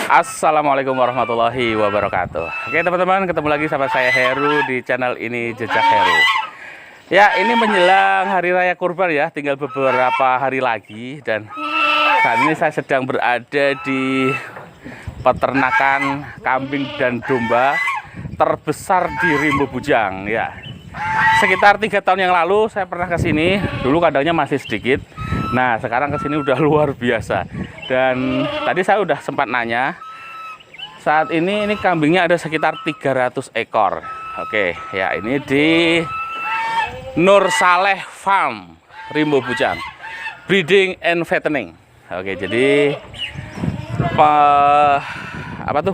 Assalamualaikum warahmatullahi wabarakatuh. Oke teman-teman, ketemu lagi sama saya Heru di channel ini, Jejak Heru. Ya, ini menjelang Hari Raya Kurban ya, tinggal beberapa hari lagi. Dan saat ini saya sedang berada di peternakan kambing dan domba terbesar di Rimbo Bujang ya. Sekitar 3 tahun yang lalu saya pernah ke sini, dulu kandangnya masih sedikit. Nah, sekarang ke sini udah luar biasa. Dan tadi saya udah sempat nanya, saat ini kambingnya ada sekitar 300 ekor. Oke, ya ini di Nur Saleh Farm, Rimbo Bujang, breeding and fattening. Oke, jadi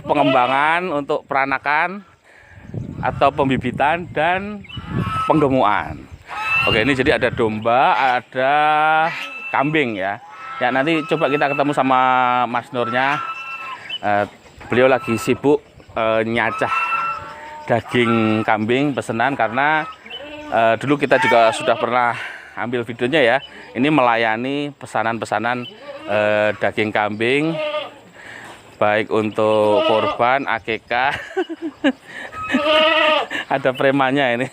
pengembangan untuk peranakan atau pembibitan dan penggemukan. Oke, ini jadi ada domba, ada kambing ya. Ya, nanti coba kita ketemu sama Mas Nurnya. Beliau lagi sibuk nyacah daging kambing pesanan, karena dulu kita juga sudah pernah ambil videonya ya. Ini melayani pesanan-pesanan daging kambing, baik untuk korban, akikah. Ada premannya ini.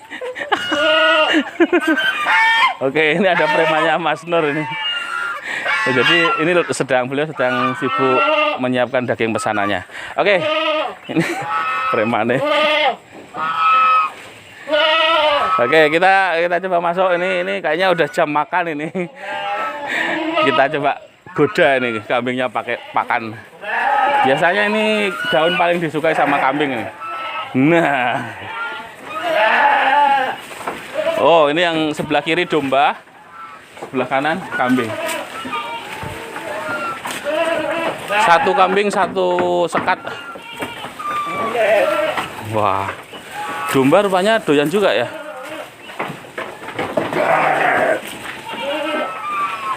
Oke, ini ada premannya Mas Nur ini. Jadi ini beliau sedang sibuk menyiapkan daging pesanannya. Oke, ini premannya. Oke, kita coba masuk. Ini kayaknya udah jam makan ini. Kita coba goda ini kambingnya pakai pakan. Biasanya ini daun paling disukai sama kambing ini. Nah, oh, ini yang sebelah kiri domba, sebelah kanan kambing. Satu kambing, satu sekat. Wah, domba rupanya doyan juga ya.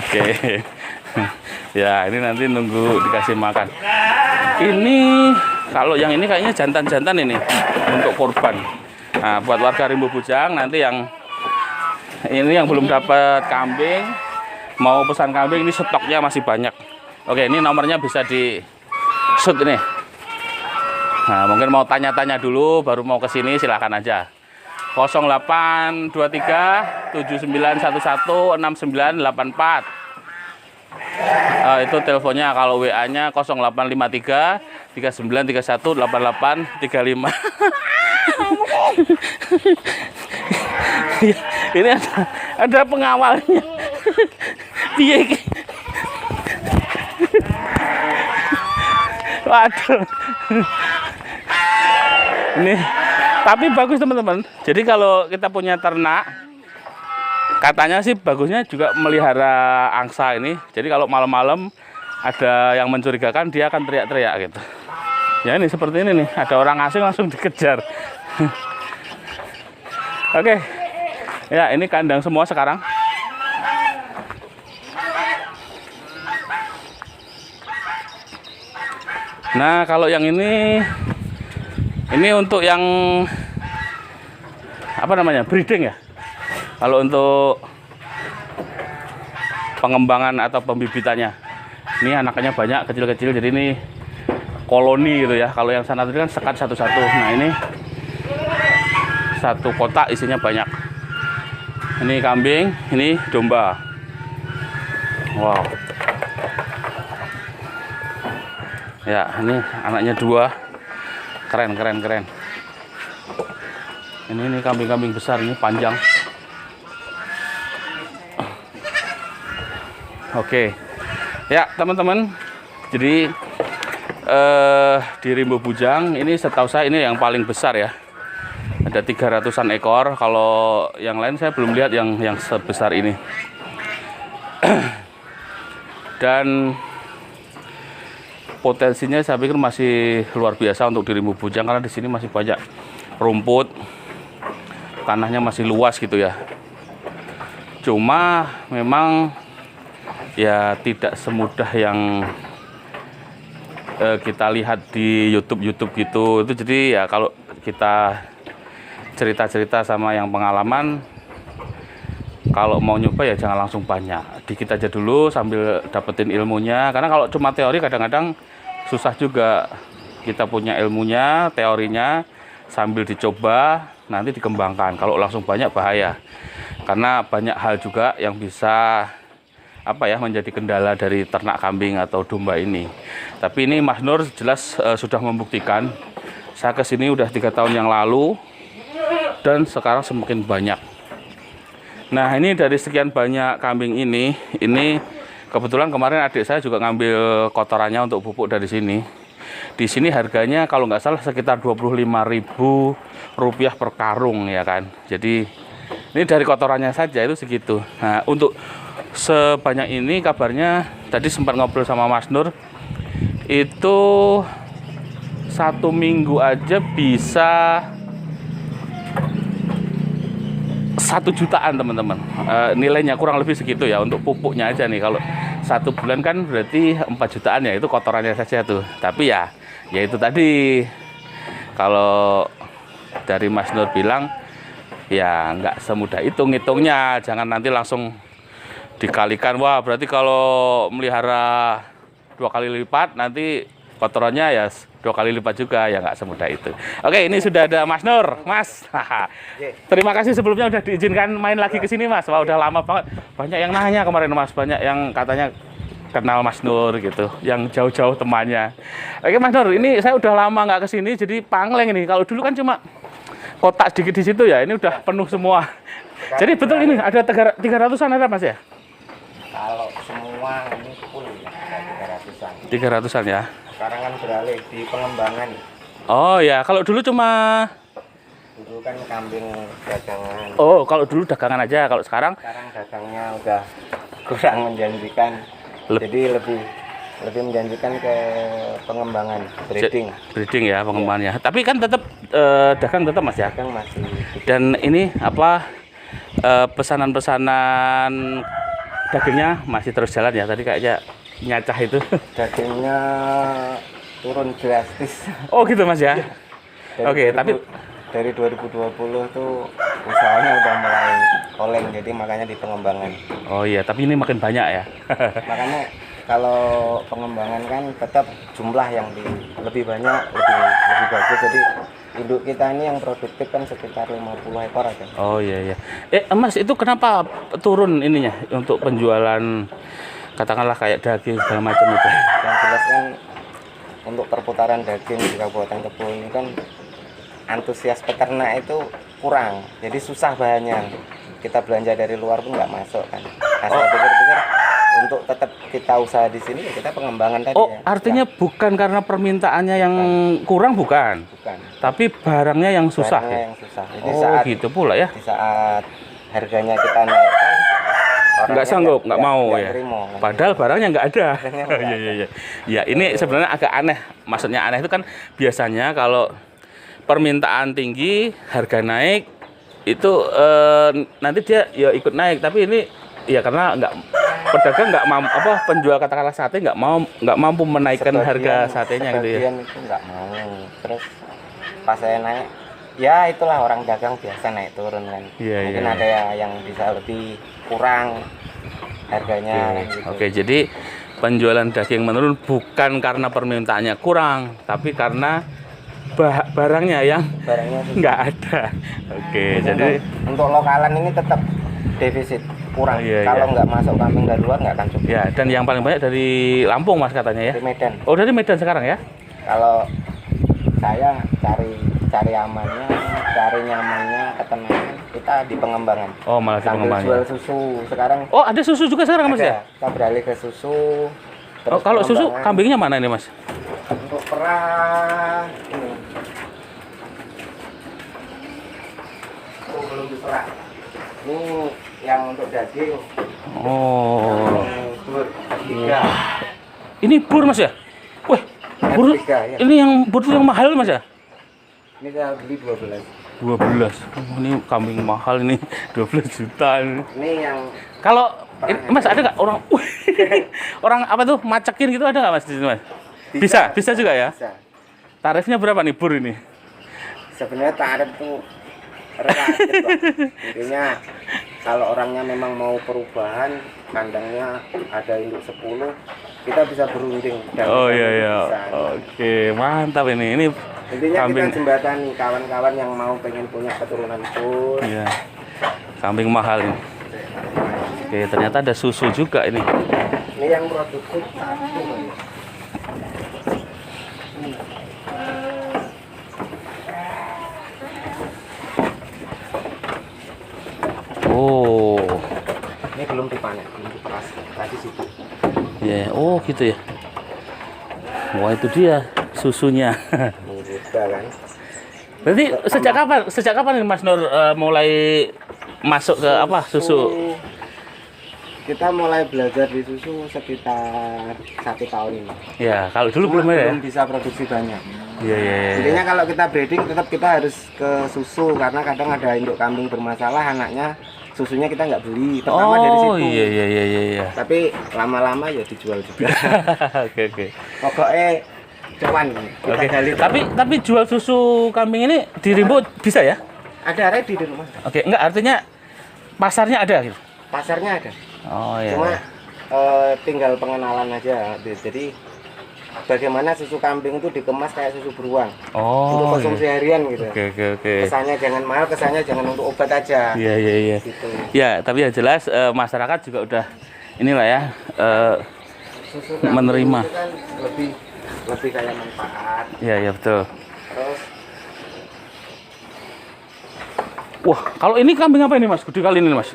Oke. Ya, ini nanti nunggu dikasih makan. Ini kalau yang ini kayaknya jantan-jantan ini untuk korban. Nah, buat warga Rimbo Bujang nanti yang ini yang belum dapat kambing, mau pesan kambing, ini stoknya masih banyak. Oke, ini nomornya bisa di shoot ini. Nah, mungkin mau tanya-tanya dulu baru mau ke sini, silahkan aja. 0823 7911 6984. Itu teleponnya. Kalau WA-nya 0853 3931 8835. Ini ada pengawalnya. Piye? Waduh. Ini tapi bagus teman-teman. Jadi kalau kita punya ternak, katanya sih bagusnya juga melihara angsa ini. Jadi kalau malam-malam ada yang mencurigakan, dia akan teriak-teriak gitu. Ya, ini seperti ini nih, ada orang asing langsung dikejar. Oke. Ya, ini kandang semua sekarang. Nah, kalau yang ini untuk yang apa namanya, breeding ya. Kalau untuk pengembangan atau pembibitannya, ini anaknya banyak, kecil-kecil, jadi ini koloni gitu ya. Kalau yang sana tadi kan sekat satu-satu. Nah, ini satu kotak isinya banyak. Ini kambing, ini domba. Wow. Ya, ini anaknya 2. Keren. Ini kambing-kambing besar, ini panjang. Oke. Ya, teman-teman. Jadi di Rimbo Bujang ini setahu saya ini yang paling besar ya. Ada 300-an ekor. Kalau yang lain saya belum lihat yang sebesar ini. Dan potensinya saya pikir masih luar biasa untuk di Rimbo Bujang, karena di sini masih banyak rumput, tanahnya masih luas gitu ya. Cuma memang ya tidak semudah yang kita lihat di YouTube gitu. Itu jadi ya kalau kita cerita-cerita sama yang pengalaman, kalau mau nyoba ya jangan langsung banyak, dikit aja dulu sambil dapetin ilmunya. Karena kalau cuma teori kadang-kadang susah juga. Kita punya ilmunya, teorinya, sambil dicoba, nanti dikembangkan. Kalau langsung banyak bahaya. Karena banyak hal juga yang bisa menjadi kendala dari ternak kambing atau domba ini. Tapi ini Mas Nur jelas sudah membuktikan. Saya kesini udah 3 tahun yang lalu dan sekarang semakin banyak. Nah, ini dari sekian banyak kambing ini kebetulan kemarin adik saya juga ngambil kotorannya untuk pupuk dari sini. Di sini harganya kalau nggak salah sekitar Rp25.000 per karung ya kan. Jadi ini dari kotorannya saja itu segitu. Nah, untuk sebanyak ini kabarnya tadi sempat ngobrol sama Mas Nur, itu 1 minggu aja bisa 1 jutaan teman-teman. Nilainya kurang lebih segitu ya untuk pupuknya aja nih. Kalau 1 bulan kan berarti 4 jutaan ya, itu kotorannya saja tuh. Tapi ya itu tadi, kalau dari Mas Nur bilang ya nggak semudah itu ngitungnya. Jangan nanti langsung dikalikan, wah berarti kalau melihara 2 kali lipat nanti kotorannya ya 2 kali lipat juga, ya nggak semudah itu. Oke, ini sudah ada Mas Nur, Mas. Terima kasih sebelumnya udah diizinkan main lagi ke sini, Mas. Wah, udah lama banget. Banyak yang nanya kemarin, Mas. Banyak yang katanya kenal Mas Nur gitu, yang jauh-jauh temannya. Oke, Mas Nur, ini saya udah lama nggak ke sini, jadi pangleng ini. Kalau dulu kan cuma kotak sedikit di situ ya, ini udah penuh semua. Jadi betul ini ada 300-an ada, Mas ya? Kalau semua ini full ya, 300-an. 300-an ya. Sekarang kan beralih di pengembangan. Oh ya, kalau dulu cuma Dulu kan kambing dagangan. oh, kalau dulu dagangan aja, kalau sekarang Dagangnya udah kurang menjanjikan. Jadi lebih menjanjikan ke pengembangan, breeding ya pengembangannya. Tapi kan tetap dagang tetap, Mas ya. Dagang masih. Dan ini pesanan-pesanan dagingnya masih terus jalan ya. Tadi kayaknya nyacah itu. Dagingnya turun drastis. Oh gitu, Mas ya. Oke, tapi dari 2020 tuh usahanya udah mulai oleng, jadi makanya di pengembangan. Oh iya, tapi ini makin banyak ya. Makanya kalau pengembangan kan tetap jumlah yang lebih banyak, lebih bagus. Jadi induk kita ini yang produktif kan sekitar 50 ekor aja. Oh iya. Mas, itu kenapa turun ininya untuk penjualan, katakanlah kayak daging segala macam itu? Yang jelas kan untuk perputaran daging di Kabupaten Kebo ini kan antusias peternak itu kurang, jadi susah bahannya. Kita belanja dari luar pun nggak masuk kan. Nah, saya pikir-pikir untuk tetap kita usaha di sini ya kita pengembangan tadi. Oh, artinya bukan karena permintaannya yang kurang, bukan. Tapi barangnya yang susah. Barangnya yang susah. Jadi saat gitu pula ya. Di saat harganya kita naikkan, nggak sanggup, nggak mau ya. Terima, padahal barangnya nggak ada. Iya. Ya, ini sebenarnya agak aneh. Maksudnya aneh itu kan biasanya kalau permintaan tinggi, harga naik, itu nanti dia ya ikut naik. Tapi ini ya karena pedagang nggak mampu, penjual katakanlah sate nggak mampu menaikkan harga satenya gitu ya. Itu nggak mau. Terus pas saya naik, ya itulah orang dagang biasa naik turun kan. Mungkin ada yang bisa lebih kurang harganya. Gitu. Oke, jadi penjualan daging menurun bukan karena permintaannya kurang, tapi karena barangnya yang nggak ada. Oke, jadi untuk lokalan ini tetap defisit kurang. Kalau nggak masuk kambing dari luar nggak akan cukup. Ya, dan yang paling banyak dari Lampung, Mas, katanya ya. Dari Medan. Oh, dari Medan sekarang ya? Kalau saya cari amannya, cari nyamannya, ketenangan, kita di pengembangan. Oh, malah di pengembangan. Jual susu sekarang. Oh, ada susu juga sekarang, Mas ya? Kita beralih ke susu. Oh, kalau susu kambingnya mana ini, Mas? Untuk perah ini. Belum diperah. Ini yang untuk daging. Oh. Bur tiga. Ini bur, Mas ya? Wah, bur. Ya. Ini yang bur yang mahal, Mas ya? Ini saya beli 12. 12. Oh, ini kambing mahal ini, 12 juta. Ini yang kalau Mas ada nggak orang orang apa tuh macekin gitu, ada nggak, Mas, di sini, Mas? Bisa juga ya? Bisa. Tarifnya berapa nih bur ini? Sebenarnya tarif tuh relatif, Intinya kalau orangnya memang mau perubahan, kandangnya ada induk 10, kita bisa berunding. Oh iya iya. Bisa. Oke, mantap ini. Ini Intinya kambing. kita jembatani kawan-kawan yang mau pengen punya keturunan pun. Iya. Kambing mahal ini. Oke, ternyata ada susu juga ini. Ini yang produktif satu. Oh. Ini belum dipanen, belum diperas. Tadi situ. Iya, oh gitu ya. Wah, itu dia susunya. Ini udah kan. Berarti sejak kapan nih Mas Nur mulai masuk ke apa susu? Kita mulai belajar di susu sekitar 1 tahun ini. Ya, kalau dulu Cuma belum ya. belum bisa produksi banyak. Iya iya. Iya. Intinya kalau kita breeding tetap kita harus ke susu karena kadang ada induk kambing bermasalah anaknya susunya kita nggak beli pertama dari situ. Oh iya iya iya iya. Tapi lama-lama ya dijual juga. Oke oke. Pokoknya cuan kita Oke. gali. Tapi jual susu kambing ini di Rimbo bisa ya? Ada ready di rumah. Oke, enggak artinya pasarnya ada gitu. Pasarnya ada. Oh iya. Cuma iya. tinggal pengenalan aja. Jadi bagaimana susu kambing itu dikemas kayak susu beruang untuk Oh. konsumsi Iya. harian gitu. Oke oke oke. Kesannya jangan mahal, kesannya jangan untuk obat aja. Iya iya iya. Gitu. Ya, tapi yang jelas masyarakat juga udah inilah ya Susu kambing menerima. itu kan lebih kayak manfaat. Iya iya betul. Terus Wah, kalau ini kambing apa ini Mas? Gede kali ini Mas.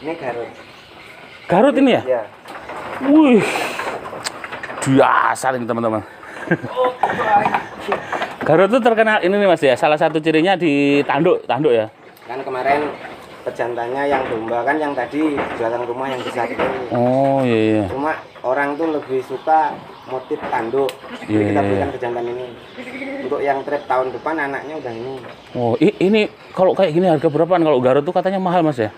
ini Garut. Garut ini ya? Ya. Wih. Biasa nih teman-teman. Garut itu terkenal ini nih Mas ya. Salah satu cirinya di tanduk ya. Kan kemarin pejantannya yang domba kan yang tadi belakang rumah yang besar itu. Oh iya iya. Cuma orang tuh lebih suka motif tanduk. Jadi Iya, kita iya, berikan pejantan ini. Untuk yang trip tahun depan anaknya udah ini. Oh ini kalau kayak gini harga berapaan? Kalau Garut tuh katanya mahal Mas ya?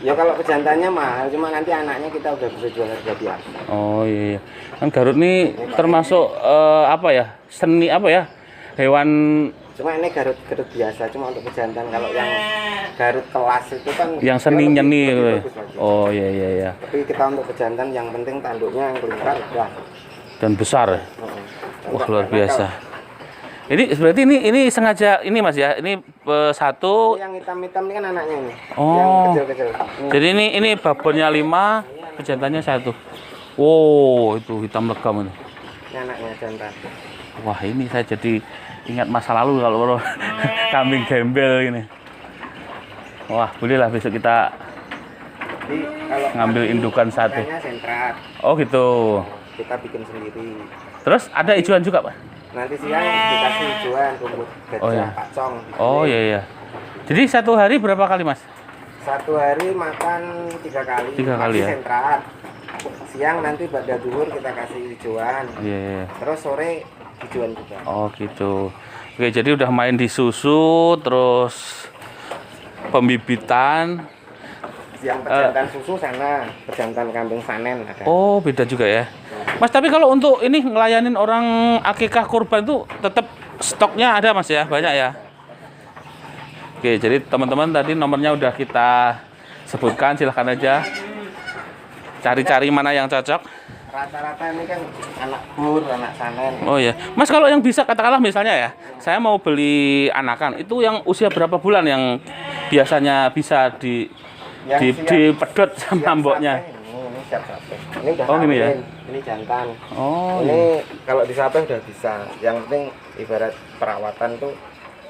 Ya kalau pejantannya mahal, cuma nanti anaknya kita udah bisa jual harga biasa. Oh iya. Iya. Kan Garut ini termasuk apa ya? Seni apa ya? Hewan. Cuma ini Garut biasa, cuma untuk pejantan. Kalau yang Garut kelas itu kan Yang dia seni lebih nyeni gitu ya? bagus lagi. Oh iya iya iya. Tapi kita untuk pejantan yang penting tanduknya yang kelingkar udah. Dan besar ya? Heeh. Wah luar biasa. Ini berarti ini sengaja ini Mas ya. Ini satu. Yang hitam-hitam ini kan anaknya ini. Oh. Yang kecil-kecil. Jadi ini babonnya 5, pejantannya 1. Wow, itu hitam legam ini. Ini anaknya jantan. Wah, ini saya jadi ingat masa lalu kalau kambing gembel ini. Wah, bolehlah besok kita Jadi kalau ngambil indukan satu. makanya sentrat Oh, gitu. kita bikin sendiri. Terus ada hijauan juga, Pak? Nanti siang dikasih hijauan rumput gajah, Oh, iya. pacong. Oh, iya iya. Jadi satu hari berapa kali, Mas? Satu hari makan 3 kali. 3 kali Pagi ya? sentrat. Siang nanti pada duhur kita kasih hijauan. Iya, iya. Terus sore hijauan juga. Oh, gitu. Oke, jadi udah main di susu, terus pembibitan. Yang pejantan susu sana, pejantan kambing panen ada. Oh, beda juga ya. Mas, tapi kalau untuk ini ngelayanin orang akikah kurban itu tetap stoknya ada Mas ya, banyak ya. Oke, jadi teman-teman tadi nomornya udah kita sebutkan, silahkan aja cari-cari mana yang cocok. Rata-rata ini kan anak bur, anak sanen. Oh ya, Mas kalau yang bisa katakanlah misalnya ya, saya mau beli anakan itu yang usia berapa bulan yang biasanya bisa dipedot sama mboknya? Ini siap sape. Ini udah Oh, gini ya? sapen. Ini jantan. Oh, Ini kalau disape udah bisa. Yang penting ibarat perawatan tuh.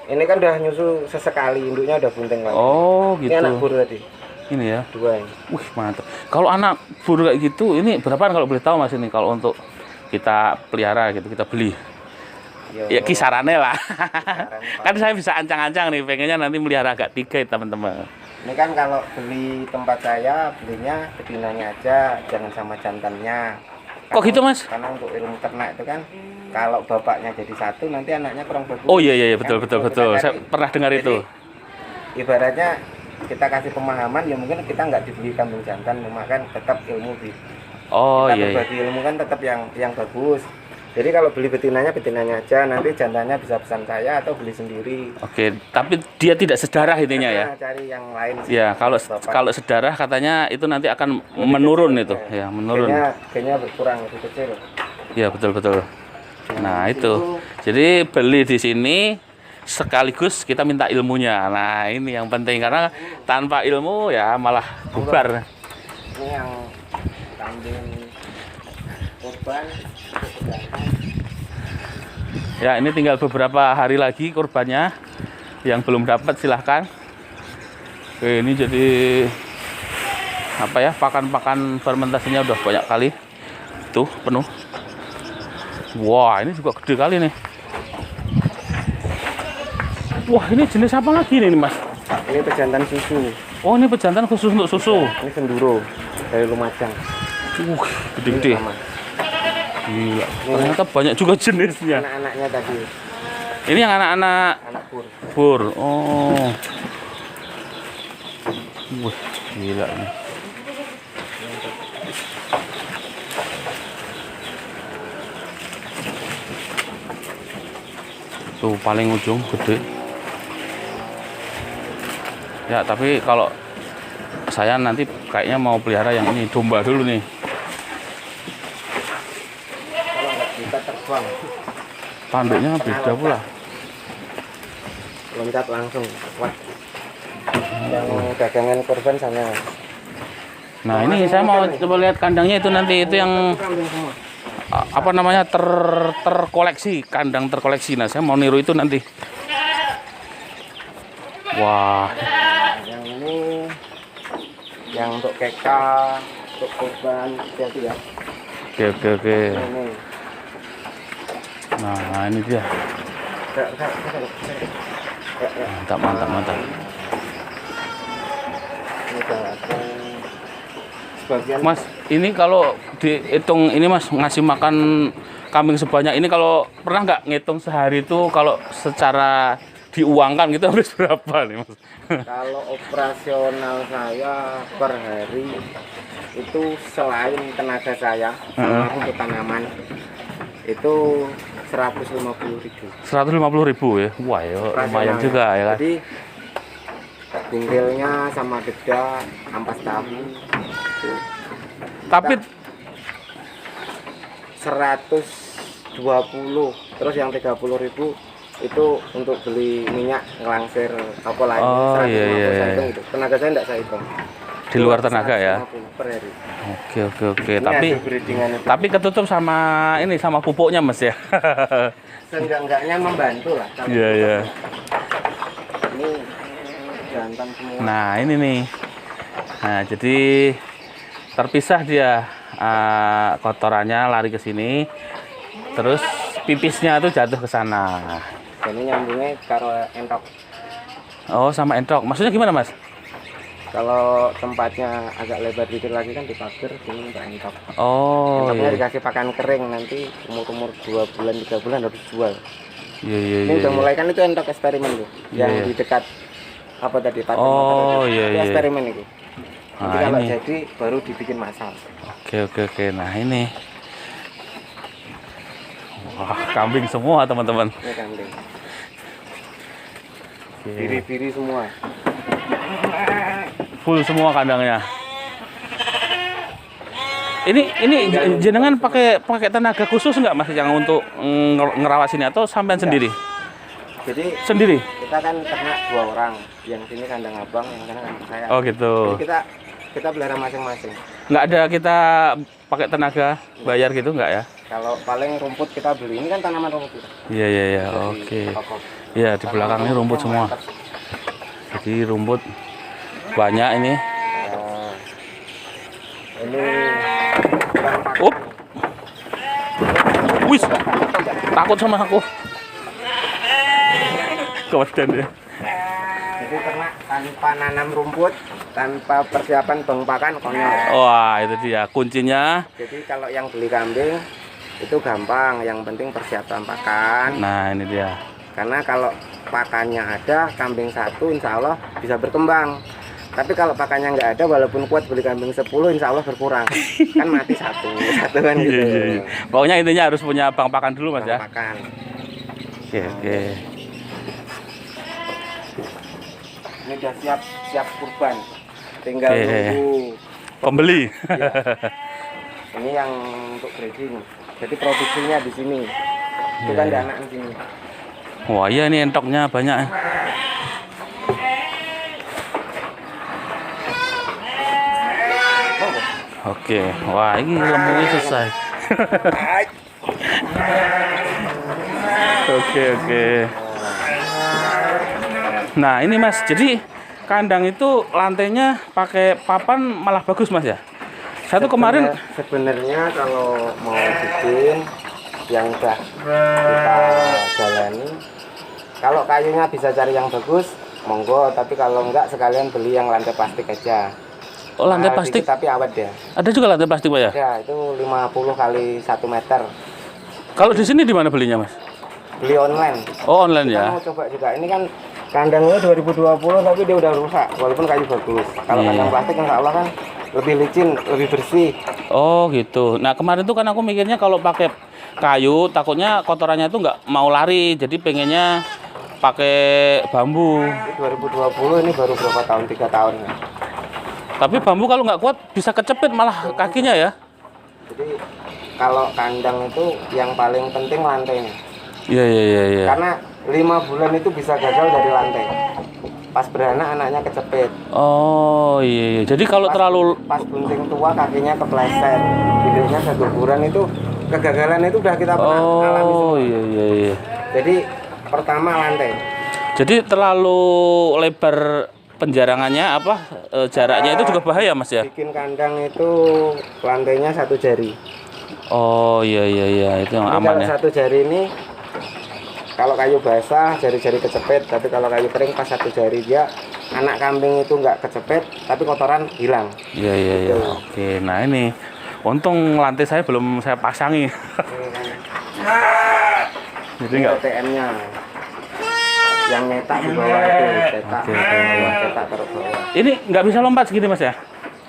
Ini kan udah nyusu sesekali, induknya udah bunting lagi. oh gitu. Ini anak bur tadi. Ini ya. 2 ini. Wih mantap. Kalau anak bur kayak gitu, ini berapaan kalau boleh tahu Mas ini kalau untuk kita pelihara gitu, kita beli? Ya kisarannya lah. Kan saya bisa ancang-ancang nih, pengennya nanti melihara agak 3 teman-teman. Ini kan kalau beli tempat saya, belinya betinanya aja, jangan sama jantannya. Kok gitu, Mas? Karena untuk ilmu ternak itu kan, kalau bapaknya jadi satu, nanti anaknya kurang bagus. Oh iya iya betul Kan? betul Kalau betul. kita Saya cari- pernah dengar Jadi, itu. Ibaratnya kita kasih pemahaman, ya mungkin kita nggak dibeli kambing jantan, cuma kan tetap ilmu Oh kita iya iya. berbagi ilmu kan tetap yang bagus. Jadi kalau beli betinanya aja, nanti jantannya bisa pesan saya atau beli sendiri. Oke, tapi dia tidak sedarah intinya ya. Cari yang lain sih. Ya, kalau sedarah katanya itu nanti akan menurun itu, ya, menurun. Kayaknya berkurang lebih kecil. Ya, betul. Nah, itu. Jadi beli di sini sekaligus kita minta ilmunya. Nah, ini yang penting karena tanpa ilmu ya malah bubar. Ini yang kambing kurban. Ya, ini tinggal beberapa hari lagi kurbannya. Yang belum dapat silahkan. Oke, ini jadi apa ya, pakan-pakan fermentasinya udah banyak kali. Tuh, penuh. Wah, ini juga gede kali nih. Wah, ini jenis apa lagi nih, Mas? Ini pejantan susu. Oh, ini pejantan khusus untuk susu. Ini senduro dari Lumajang. Gede-gede. Gila, ternyata banyak juga jenisnya. Anak-anaknya tadi. Ini yang anak-anak Anak pur. Oh. Wah, gila nih. Tuh paling ujung gede. Ya, tapi kalau saya nanti kayaknya mau pelihara yang ini, domba dulu nih. Kalau nggak bisa terbang. Tanduknya beda pula. Loncat langsung. Wah. Yang dagangan korban sana. Nah, ini saya mau coba lihat kandangnya itu nanti, itu yang Kambing semua. apa namanya, terkoleksi, kandang terkoleksi. Nah, saya mau niru itu nanti. Wah, Yang ini yang untuk keka, untuk korban, hati-hati ya. oke. Ini. Nah, ini dia. Mantap. Ini ada sebagian. Mas, ini kalau dihitung ini Mas, ngasih makan kambing sebanyak ini, kalau pernah nggak ngitung sehari itu kalau secara diuangkan gitu habis berapa nih Mas? Kalau operasional saya per hari itu selain tenaga saya sama untuk tanaman itu 150.000. 150.000 ya? Wah, ya, lumayan juga ya kan? Jadi bingkilnya sama deda, ampas tahu. Tapi 120, terus yang 30.000 itu untuk beli minyak ngelangsir toko lain. Oh, 150 iya. saya hitung itu. Tenaga saya enggak saya hitung. di luar tenaga ya? 150 per hari. Oke. Ini Tapi hasil breedingan itu. tapi ketutup sama ini, sama pupuknya Mas ya? Seenggak-enggaknya membantu lah. Kalau Iya. Ini jantan semua. Nah, ini nih. Nah, jadi terpisah dia, kotorannya lari ke sini, terus pipisnya tuh jatuh ke sana. Ini nyambungnya karo entok. Oh, sama entok. Maksudnya gimana, Mas? Kalau tempatnya agak lebar dikit lagi kan dipagar, sini untuk entok. Oh, Entoknya iya. dikasih pakan kering, nanti umur 2 bulan 3 bulan harus jual. Iya. Ini udah mulai kan, itu entok eksperimen tuh, yang Iya. di dekat apa tadi patung Oh, itu. iya. Itu eksperimen itu. Nanti Nah, kalau ini. jadi baru dibikin massal. Oke. Nah, ini. Wah, kambing semua, teman-teman. Ini kambing. Oke. Biri-biri semua. Full semua kandangnya. Ini jenengan pakai tenaga khusus nggak Mas yang untuk ngerawat sini, atau sampean sendiri? Jadi Sendiri? kita kan ternak 2 orang, yang sini kandang abang, yang sana kandang saya. Oh gitu. Jadi kita pelihara masing-masing. Nggak ada kita pakai tenaga bayar gitu nggak ya? Kalau paling rumput kita beli, ini kan tanaman rumput kita. Iya. Dari Oke. toko. Iya, di belakang ini rumput semua. Mantap. Jadi rumput banyak ini. Nah, ini bukan pakan. Up. Wis, takut sama aku. Kewadan ya. Jadi ternak tanpa nanam rumput, tanpa persiapan bang pakan, konyol. Wah, itu dia kuncinya. Jadi kalau yang beli kambing itu gampang, yang penting persiapan pakan. Nah, ini dia. Karena kalau pakannya ada, kambing 1 insya Allah bisa berkembang. Tapi kalau pakannya nggak ada, walaupun kuat beli kambing 10, insya Allah berkurang. Kan mati satu kan gitu. Iya. Pokoknya intinya harus punya bang pakan dulu Mas ya. Bang pakan. Oke. udah siap kurban. Tinggal Oke. nunggu. Pembeli. Ya. Ini yang untuk grading. Jadi produksinya di sini. Itu kan Iya. anak di sini. Wah iya ini entoknya banyak. Oke, wah ini lembunya selesai. Oke. Nah ini mas, jadi kandang itu lantainya pakai papan malah bagus mas ya? Satu kemarin Sebenarnya kalau mau bikin yang udah kita jalani, kalau kayunya bisa cari yang bagus, monggo. Tapi kalau enggak sekalian beli yang lantai plastik aja. oh, lantai Mahal plastik, dikit tapi awet ya. ada juga lantai plastik pak ya? Ya itu 50 kali 1 meter. Kalau di sini di mana belinya mas? Beli online. Oh online Kita ya? mau coba juga. Ini kan kandangnya 2020 tapi dia udah rusak walaupun kayu bagus. Kalau Iya. kandang plastik insya Allah kan lebih licin, lebih bersih. Oh gitu. Nah kemarin tuh kan aku mikirnya kalau pakai kayu takutnya kotorannya tuh nggak mau lari, jadi pengennya pakai bambu. Ini 2020 ini baru berapa tahun? 3 tahun ya. Tapi bambu kalau nggak kuat bisa kecepit malah kakinya ya? Jadi kalau kandang itu yang paling penting lantainya. Iya. Karena 5 bulan itu bisa gagal dari lantai. Pas beranak anaknya kecepit. Oh iya. Jadi kalau terlalu Pas bunting tua kakinya kepleset. Hidupnya keguguran itu kegagalan itu udah kita pernah alami oh semua. iya. Jadi pertama lantai. Jadi terlalu lebar penjarangannya jaraknya itu juga bahaya mas ya? Bikin kandang itu lantainya 1 jari. Oh iya itu yang Ini aman kalau ya. 1 jari ini kalau kayu basah jari-jari kecepit, tapi kalau kayu kering pas 1 jari dia anak kambing itu nggak kecepit, tapi kotoran hilang. Iya. Oke, nah ini untung lantai saya belum saya pasangi. Jadi nggak. TM-nya yang nyetak di bawah itu, cetak, Oke. cetak taruh bawah. Ini nggak bisa lompat segini mas ya?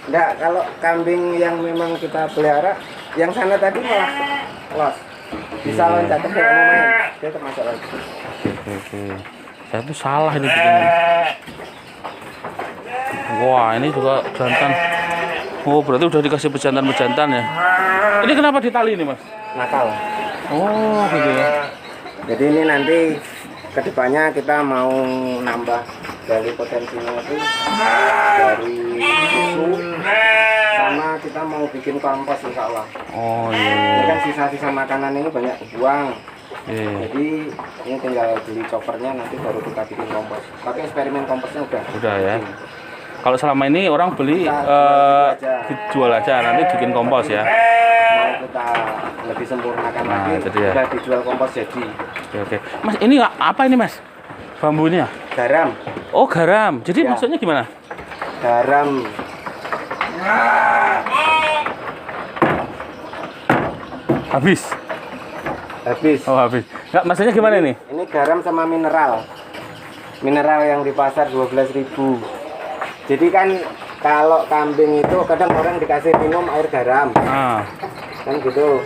Enggak, kalau kambing yang memang kita pelihara, yang sana tadi malah los. Bisa Iya. loncat tapi nggak mau main, dia termasuk lagi. Oke. Saya tuh salah ini bikinnya. Wah ini juga jantan. Oh berarti udah dikasih pejantan ya? Ini kenapa ditali ini mas? Nakal. Oh gitu ya. Jadi ini nanti kedepannya kita mau nambah dari potensinya itu dari susu sama kita mau bikin kompos insya Allah. Oh Ini iya. kan sisa-sisa makanan ini banyak buang. Iya. Jadi ini tinggal beli choppernya nanti baru kita bikin kompos. Tapi eksperimen komposnya udah. Udah ya. Kalau selama ini orang beli Kita jual aja nanti bikin kompos ya. Mau kita lebih sempurnakan Nah, lagi, itu dia. udah dijual kompos jadi. Oke. Mas ini apa ini mas? Bambunya? Garam, Oh garam. Jadi Ya. maksudnya gimana? garam. Habis. Habis. Oh habis. Nggak maksudnya gimana ini? Ini garam sama mineral. Mineral yang di pasar 12.000. Jadi kan kalau kambing itu kadang orang dikasih minum air garam, Ah. kan gitu.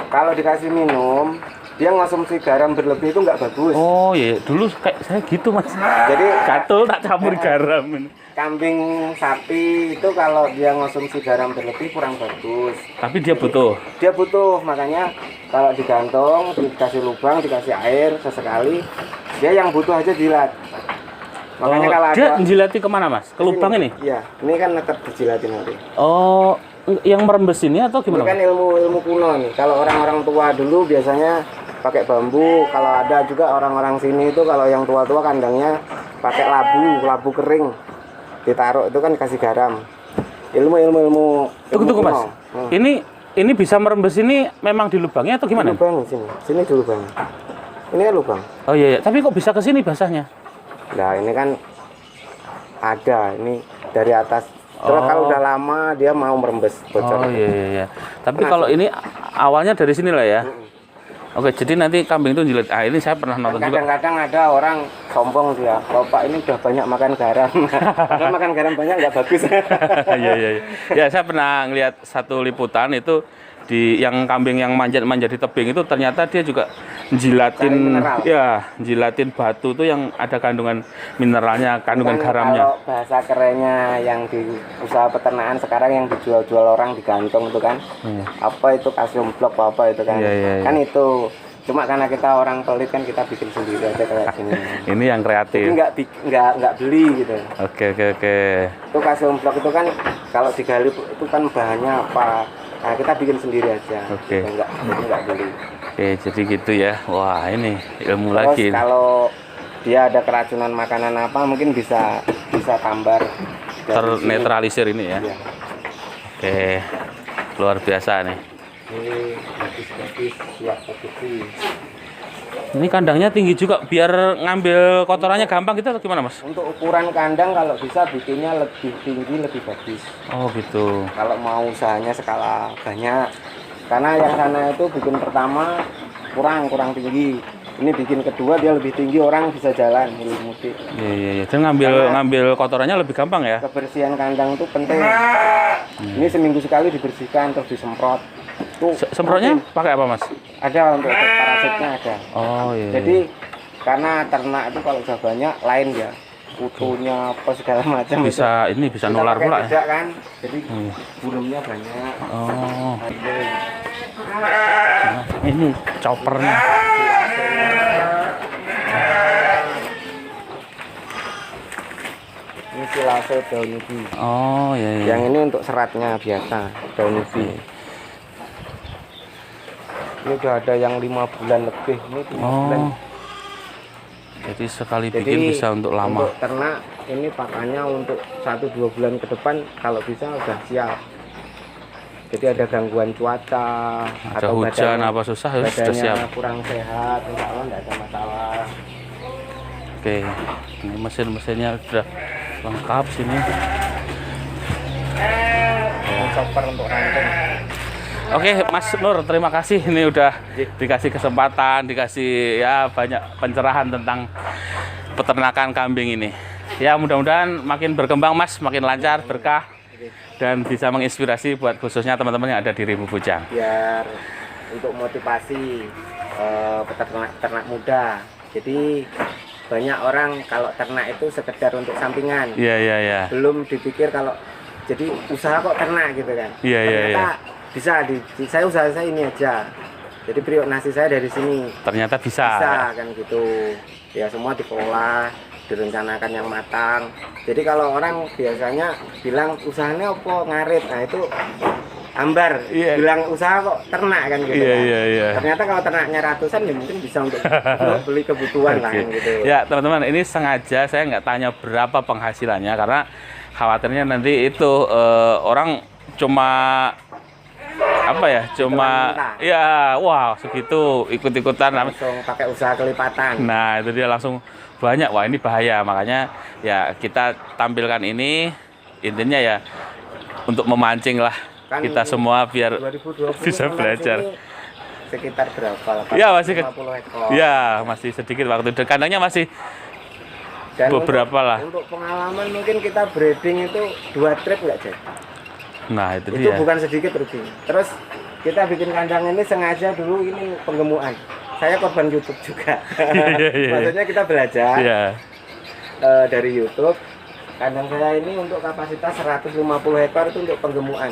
Kalau dikasih minum, dia ngonsumsi garam berlebih itu nggak bagus. Oh iya. Dulu kayak saya gitu mas. Jadi Gatel tak campur garam ini. kambing sapi itu kalau dia ngonsumsi garam berlebih kurang bagus. Tapi dia butuh. Dia butuh, makanya kalau digantung, dikasih lubang, dikasih air sesekali, dia yang butuh aja jilat. Makanya Oh, kalau dia ada menjilati kemana mas? Ke lubang ini? Iya, ini kan tetap dijilatin nanti. Oh, yang merembes ini atau Ini gimana? kan ilmu kuno nih. Kalau orang-orang tua dulu biasanya pakai bambu. Kalau ada juga orang-orang sini itu kalau yang tua-tua kandangnya pakai labu kering. Ditaruh itu kan kasih garam. Ilmu Tunggu mas. kuno. Ini bisa merembes ini memang di lubangnya atau gimana? Lubang sini. Sini di lubang. Ini kan lubang. Oh iya. Tapi kok bisa ke sini basahnya? Nah, ini kan ada ini dari atas. Terus Oh. kalau udah lama dia mau merembes bocor. Oh iya. Tapi kalau ini awalnya dari sini lah ya. Oke, jadi nanti kambing itu jilat. Ah, ini saya pernah nonton juga. Kadang-kadang ada orang sombong dia, Bapak ini udah banyak makan garam. Padahal makan garam banyak nggak bagus. Iya. Ya, saya pernah ngeliat satu liputan itu yang kambing yang manjat di tebing itu ternyata dia juga jilatin mineral. ya, jilatin batu tuh yang ada kandungan mineralnya, kandungan Kan garamnya. kalau bahasa kerennya yang di usaha peternakan sekarang yang dijual-jual orang di gantung itu kan, apa itu kalsium blok apa itu kan, Iya, iya, iya. kan itu. Cuma karena kita orang pelit kan kita bikin sendiri aja kayak gini. Ini yang Jadi kreatif. nggak beli gitu. Oke, oke, oke. Itu kalsium blok itu kan kalau digali itu kan bahannya apa? Nah, kita bikin sendiri aja. Oke. Gitu, nggak beli. Oke, jadi gitu ya. Wah, ini ilmu Terus lagi. kalau dia ada keracunan makanan apa mungkin bisa tambar dari sini. Ternetralisir ini ya. Iya. Oke, luar biasa nih. Ini habis siap produksi. Ini kandangnya tinggi juga, biar ngambil kotorannya gampang gitu atau gimana, Mas? Untuk ukuran kandang kalau bisa bikinnya lebih tinggi lebih bagus. Oh, gitu. Kalau mau usahanya skala banyak. Karena yang sana itu bikin pertama kurang tinggi. Ini bikin kedua dia lebih tinggi, orang bisa jalan mudik. Iya, iya, iya. Dan ngambil kotorannya lebih gampang ya. Kebersihan kandang itu penting. Ini seminggu sekali dibersihkan terus disemprot. Tuh, Semprotnya rutin. pakai apa, Mas? Ada untuk parasitnya ada. Oh, iya. Jadi karena ternak itu kalau udah banyak lain ya, kutunya apa segala macam bisa itu. bisa Kita nular pakai pula ya. tidak kan, jadi burungnya banyak. Oh, Ada. nah, ini choppernya. Ini silase daun ubi. Oh, iya, iya. Yang ini untuk seratnya biasa daun ubi. Ini udah ada yang 5 bulan lebih. Ini 5 bulan. Oh, jadi sekali Jadi bikin bisa untuk lama. Untuk ternak ini pakannya untuk 1-2 bulan ke depan kalau bisa udah siap. Jadi ada gangguan cuaca Ada atau hujan badannya- apa susah sudah badannya siap. kurang sehat, insya Allah nggak ada masalah. Oke, ini mesin-mesinnya sudah lengkap sini. Chopper untuk ranting. Oke, Mas Nur, terima kasih. Ini udah dikasih kesempatan, dikasih ya banyak pencerahan tentang peternakan kambing ini. Ya, mudah-mudahan makin berkembang, Mas, makin lancar, berkah, dan bisa menginspirasi buat khususnya teman-teman yang ada di Rimu Bujang. Biar untuk motivasi peternak muda. Jadi banyak orang kalau ternak itu sekedar untuk sampingan. Iya, iya, iya. Belum dipikir kalau jadi usaha kok ternak gitu kan. Iya, iya, Ternyata iya. bisa saya usaha saya ini aja. Jadi periuk nasi saya dari sini. Ternyata bisa. Bisa kan gitu. Ya semua dikelola, direncanakan yang matang. Jadi kalau orang biasanya bilang usahanya apa ngarit, nah itu ambar. Iya. Bilang usaha kok ternak kan gitu. Iya, kan. iya, iya. Ternyata kalau ternaknya ratusan ya mungkin bisa untuk beli kebutuhan lah Oke. kan gitu. Ya, teman-teman, ini sengaja saya nggak tanya berapa penghasilannya karena khawatirnya nanti itu orang cuma apa ya, cuma Mentah. ya wah segitu ikut-ikutan. Langsung pakai usaha kelipatan. Nah, itu dia langsung banyak. Wah, ini bahaya. Makanya ya kita tampilkan ini intinya ya untuk memancing lah Kan kita ini semua biar 2020 bisa memang belajar. sini sekitar berapa? Ya, masih 50 ekor. ya masih sedikit waktu. Kandangnya masih Dan beberapa untuk, lah. Untuk pengalaman mungkin kita breeding itu 2 trip nggak Jack? Nah, itu Itu dia. bukan sedikit rugi. Terus kita bikin kandang ini sengaja dulu ini penggemukan. Saya korban YouTube juga. Iya, iya. Maksudnya kita belajar Iya. dari YouTube. Kandang saya ini untuk kapasitas 150 ekor itu untuk penggemukan.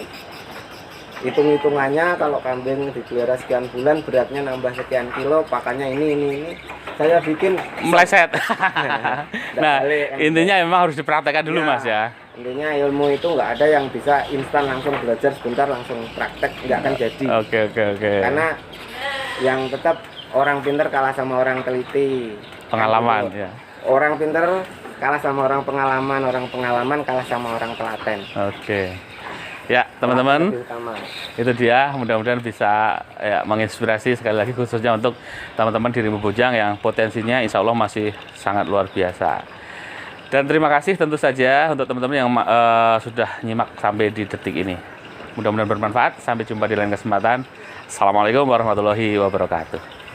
Hitung-hitungannya kalau kambing dipelihara sekian bulan beratnya nambah sekian kilo, pakannya ini. Saya bikin Meleset. Nah, balik, kan. intinya memang harus dipraktekkan dulu, Ya, Mas ya. Intinya ilmu itu nggak ada yang bisa instan langsung belajar sebentar langsung praktek, nggak akan jadi. Oke. Karena yang tetap orang pintar kalah sama orang teliti. Pengalaman Kan gitu. ya. Orang pintar kalah sama orang pengalaman kalah sama orang telaten. Oke. Ya, teman-teman, Lebih utama. itu dia. Mudah-mudahan bisa ya menginspirasi sekali lagi khususnya untuk teman-teman di Rimu Bujang yang potensinya insya Allah masih sangat luar biasa. Dan terima kasih tentu saja untuk teman-teman yang sudah nyimak sampai di detik ini. Mudah-mudahan bermanfaat. Sampai jumpa di lain kesempatan. Assalamualaikum warahmatullahi wabarakatuh.